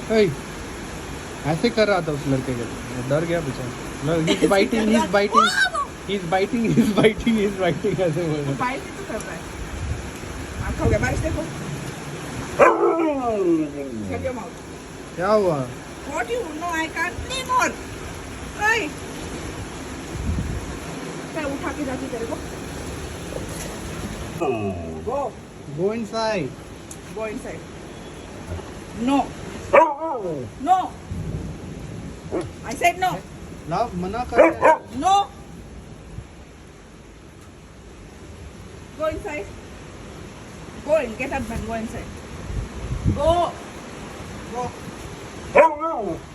Hey, ऐसे कर रहा था उस लड़के के लिए, डर गया बेचारा। He's biting, he's biting, he's biting, he's biting, he's biting ऐसे बोल रहा है। बाइट तो कर रहा है। आँख हो गया, बारिश देखो। Shut your mouth. क्या हुआ? What you? No, I can't anymore. Hey. मैं उठा के जाती तेरे को। Go. Go inside. Go inside. No. No. I said no. Love, मना कर रहे हैं। No. Go inside. Go in. Get up and go inside. Go. Go.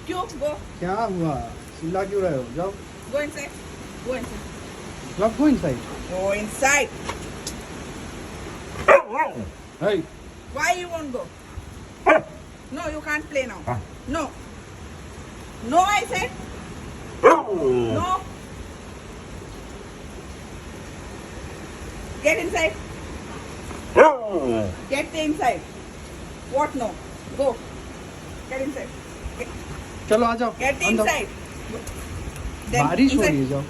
क्यों? Go. क्या हुआ? चिल्ला क्यों रहे हो? जाओ। Go inside. Go inside. Love, go inside. Go inside. Hey, Why you won't go? No, you can't play now. No. No, I said. No. Get inside. Get inside. What no? Go. Get inside. चलो आ जाओ। Get अंदर। inside. Then बारिश हो inside. रही है, जाओ।